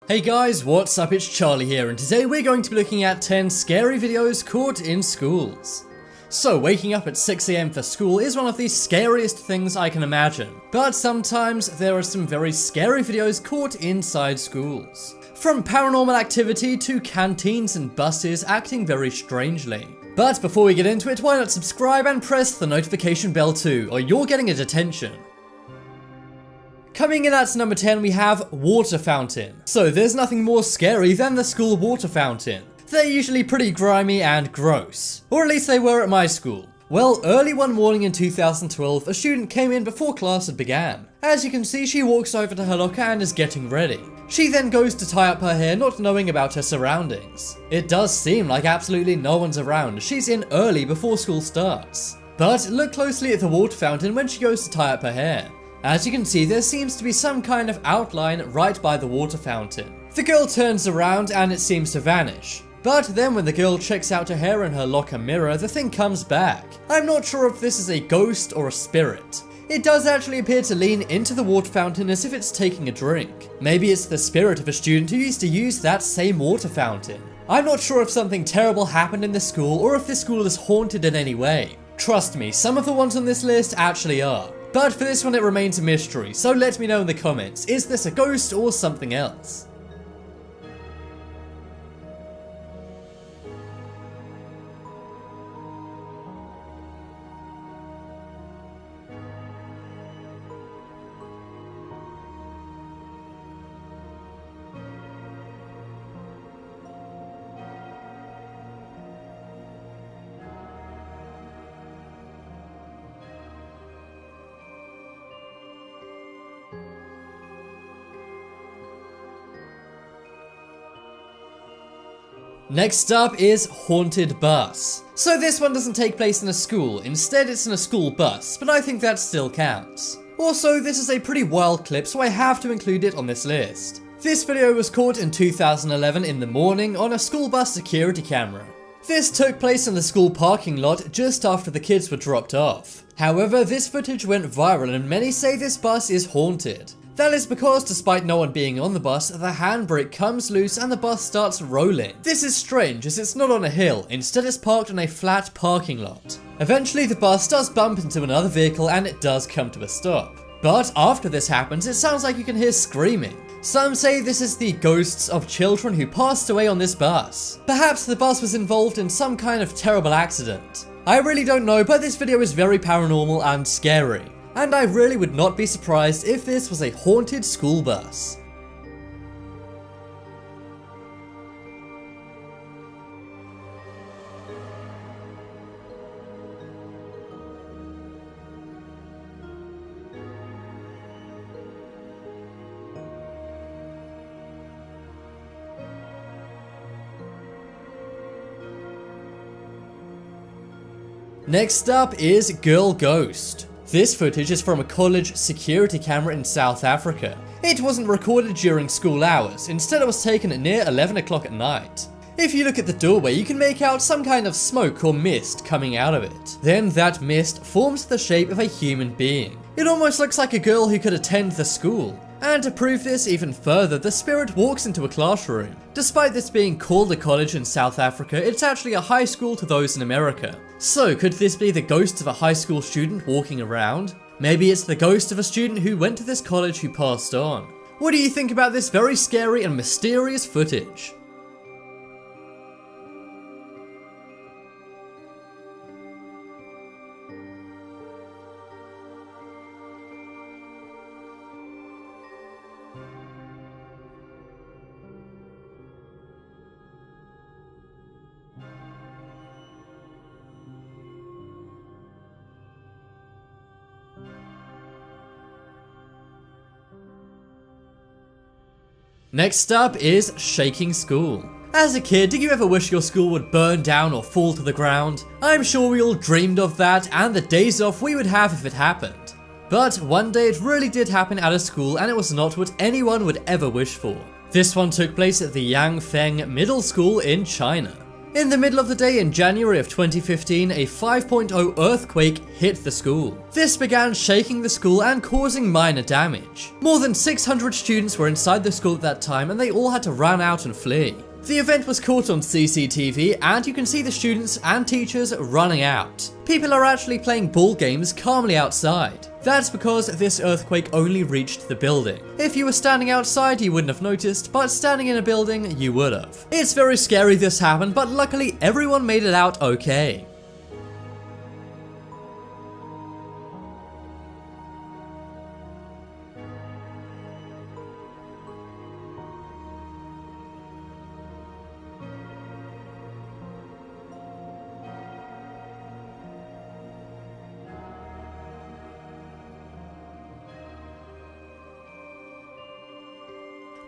Hey guys, what's up? It's Charlie here, and today we're going to be looking at 10 scary videos caught in schools. So waking up at 6 AM for school is one of the scariest things I can imagine, but sometimes there are some very scary videos caught inside schools. From paranormal activity to canteens and buses acting very strangely. But before we get into it, why not subscribe and press the notification bell too, or you're getting a detention. Coming in at number 10 we have water fountain. So there's nothing more scary than the school water fountain. They're usually pretty grimy and gross. Or at least they were at my school. Well, early one morning in 2012, a student came in before class had began. As you can see, she walks over to her locker and is getting ready. She then goes to tie up her hair, not knowing about her surroundings. It does seem like absolutely no one's around. She's in early before school starts. But look closely at the water fountain when she goes to tie up her hair. As you can see, there seems to be some kind of outline right by the water fountain. The girl turns around and it seems to vanish. But then when the girl checks out her hair in her locker mirror, the thing comes back. I'm not sure if this is a ghost or a spirit. It does actually appear to lean into the water fountain as if it's taking a drink. Maybe it's the spirit of a student who used to use that same water fountain. I'm not sure if something terrible happened in the school or if this school is haunted in any way. Trust me, some of the ones on this list actually are. But for this one it remains a mystery, so let me know in the comments, is this a ghost or something else? Next up is Haunted Bus. So this one doesn't take place in a school, instead it's in a school bus, but I think that still counts. Also, this is a pretty wild clip, so I have to include it on this list. This video was caught in 2011 in the morning on a school bus security camera. This took place in the school parking lot just after the kids were dropped off. However, this footage went viral and many say this bus is haunted. That is because despite no one being on the bus, the handbrake comes loose and the bus starts rolling. This is strange as it's not on a hill, instead it's parked on a flat parking lot. Eventually the bus does bump into another vehicle and it does come to a stop. But after this happens, it sounds like you can hear screaming. Some say this is the ghosts of children who passed away on this bus. Perhaps the bus was involved in some kind of terrible accident. I really don't know, but this video is very paranormal and scary. And I really would not be surprised if this was a haunted school bus. Next up is Girl Ghost. This footage is from a college security camera in South Africa. It wasn't recorded during school hours, instead it was taken at near 11 o'clock at night. If you look at the doorway, you can make out some kind of smoke or mist coming out of it. Then that mist forms the shape of a human being. It almost looks like a girl who could attend the school. And to prove this even further, the spirit walks into a classroom. Despite this being called a college in South Africa, it's actually a high school to those in America. So could this be the ghost of a high school student walking around? Maybe it's the ghost of a student who went to this college who passed on. What do you think about this very scary and mysterious footage? Next up is Shaking School. As a kid, did you ever wish your school would burn down or fall to the ground? I'm sure we all dreamed of that and the days off we would have if it happened. But one day it really did happen at a school and it was not what anyone would ever wish for. This one took place at the Yangfeng Middle School in China. In the middle of the day in January of 2015, a 5.0 earthquake hit the school. This began shaking the school and causing minor damage. More than 600 students were inside the school at that time, and they all had to run out and flee. The event was caught on CCTV, and you can see the students and teachers running out. People are actually playing ball games calmly outside. That's because this earthquake only reached the building. If you were standing outside, you wouldn't have noticed, but standing in a building, you would have. It's very scary this happened, but luckily everyone made it out okay.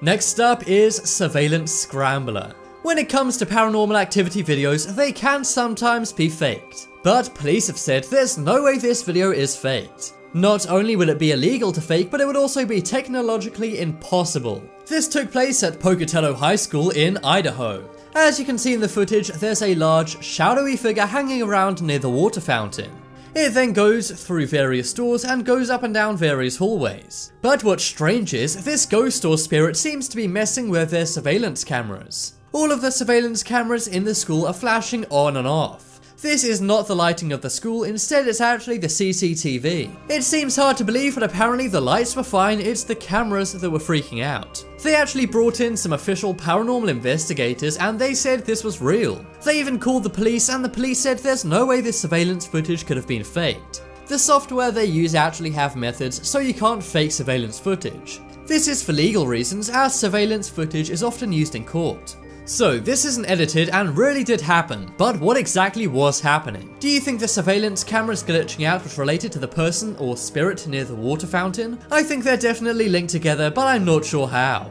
Next up is Surveillance Scrambler. When it comes to paranormal activity videos, they can sometimes be faked. But police have said there's no way this video is faked. Not only will it be illegal to fake, but it would also be technologically impossible. This took place at Pocatello High School in Idaho. As you can see in the footage, there's a large, shadowy figure hanging around near the water fountain. It then goes through various doors and goes up and down various hallways. But what's strange is, this ghost or spirit seems to be messing with their surveillance cameras. All of the surveillance cameras in the school are flashing on and off. This is not the lighting of the school, instead it's actually the CCTV. It seems hard to believe, but apparently the lights were fine, it's the cameras that were freaking out. They actually brought in some official paranormal investigators and they said this was real. They even called the police and the police said there's no way this surveillance footage could have been faked. The software they use actually have methods so you can't fake surveillance footage. This is for legal reasons, as surveillance footage is often used in court. So this isn't edited and really did happen, but what exactly was happening? Do you think the surveillance cameras glitching out was related to the person or spirit near the water fountain? I think they're definitely linked together, but I'm not sure how.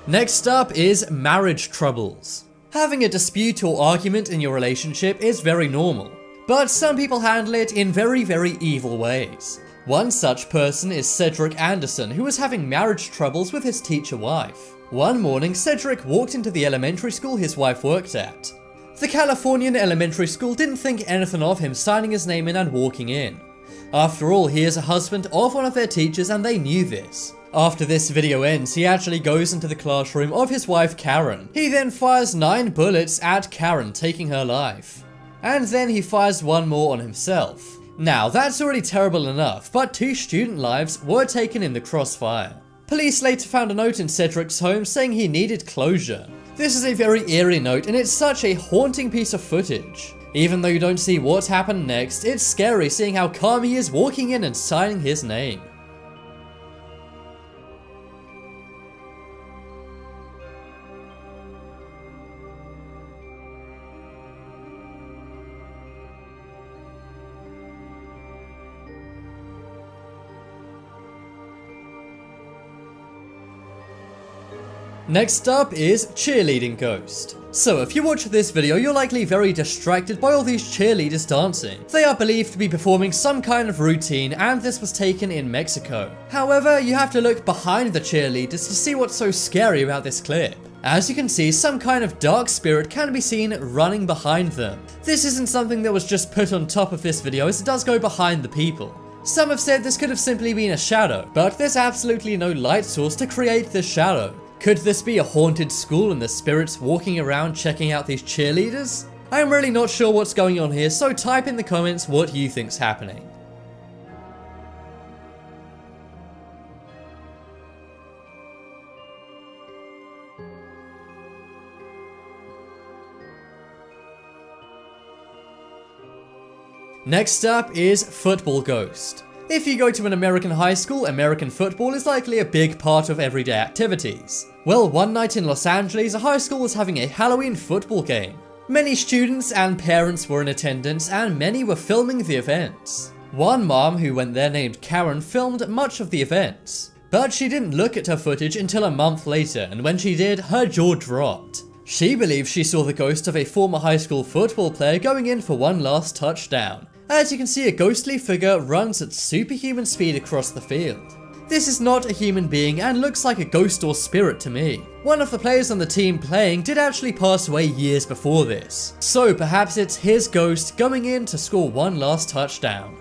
Next up is marriage troubles. Having a dispute or argument in your relationship is very normal, but some people handle it in very evil ways. One such person is Cedric Anderson, who was having marriage troubles with his teacher wife. One morning, Cedric walked into the elementary school his wife worked at. The Californian elementary school didn't think anything of him signing his name in and walking in. After all, he is a husband of one of their teachers and they knew this. After this video ends, he actually goes into the classroom of his wife Karen. He then fires 9 bullets at Karen, taking her life. And then he fires one more on himself. Now, that's already terrible enough, but 2 student lives were taken in the crossfire. Police later found a note in Cedric's home saying he needed closure. This is a very eerie note and it's such a haunting piece of footage. Even though you don't see what happened next, it's scary seeing how calm he is walking in and signing his name. Next up is cheerleading ghost. So if you watch this video, you're likely very distracted by all these cheerleaders dancing. They are believed to be performing some kind of routine, and this was taken in Mexico. However, you have to look behind the cheerleaders to see what's so scary about this clip. As you can see, some kind of dark spirit can be seen running behind them. This isn't something that was just put on top of this video, as it does go behind the people. Some have said this could have simply been a shadow, but there's absolutely no light source to create this shadow. Could this be a haunted school and the spirits walking around checking out these cheerleaders? I'm really not sure what's going on here, so type in the comments what you think's happening. Next up is football ghost. If you go to an American high school, American football is likely a big part of everyday activities. Well, one night in Los Angeles, a high school was having a Halloween football game. Many students and parents were in attendance, and many were filming the events. One mom who went there named Karen filmed much of the events, but she didn't look at her footage until a month later, and when she did, her jaw dropped. She believes she saw the ghost of a former high school football player going in for one last touchdown. As you can see, a ghostly figure runs at superhuman speed across the field. This is not a human being and looks like a ghost or spirit to me. One of the players on the team playing did actually pass away years before this, so perhaps it's his ghost going in to score one last touchdown.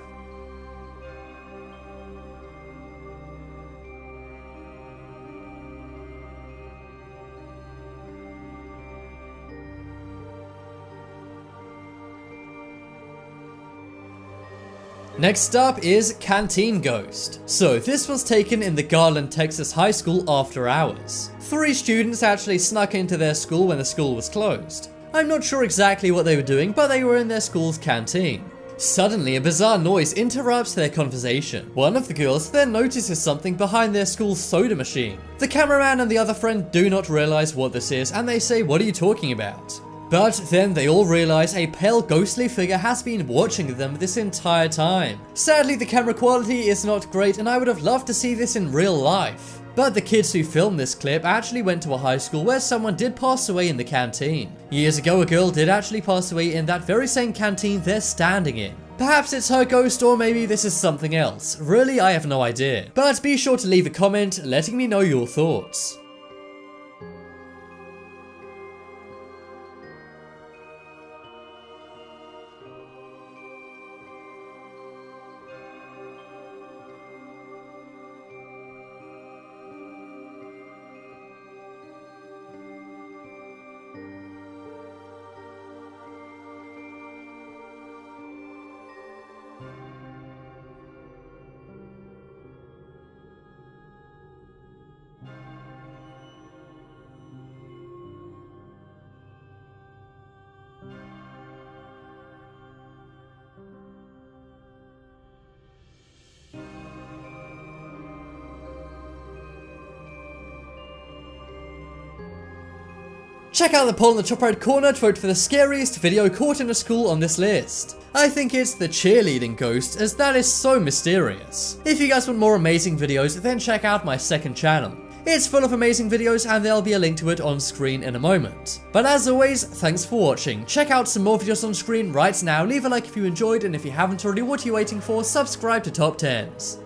Next up is Canteen Ghost. So this was taken in the Garland, Texas high school after hours. 3 students actually snuck into their school when the school was closed. I'm not sure exactly what they were doing, but they were in their school's canteen. Suddenly, a bizarre noise interrupts their conversation. One of the girls then notices something behind their school's soda machine. The cameraman and the other friend do not realize what this is, and they say, "What are you talking about?" But then they all realize a pale ghostly figure has been watching them this entire time. Sadly, the camera quality is not great, and I would have loved to see this in real life. But the kids who filmed this clip actually went to a high school where someone did pass away in the canteen. Years ago, a girl did actually pass away in that very same canteen they're standing in. Perhaps it's her ghost, or maybe this is something else. Really, I have no idea. But be sure to leave a comment letting me know your thoughts. Check out the poll in the top right corner to vote for the scariest video caught in a school on this list. I think it's the cheerleading ghost, as that is so mysterious. If you guys want more amazing videos, then check out my second channel. It's full of amazing videos, and there'll be a link to it on screen in a moment. But as always, thanks for watching. Check out some more videos on screen right now, leave a like if you enjoyed, and if you haven't already, what are you waiting for? Subscribe to Top 10s.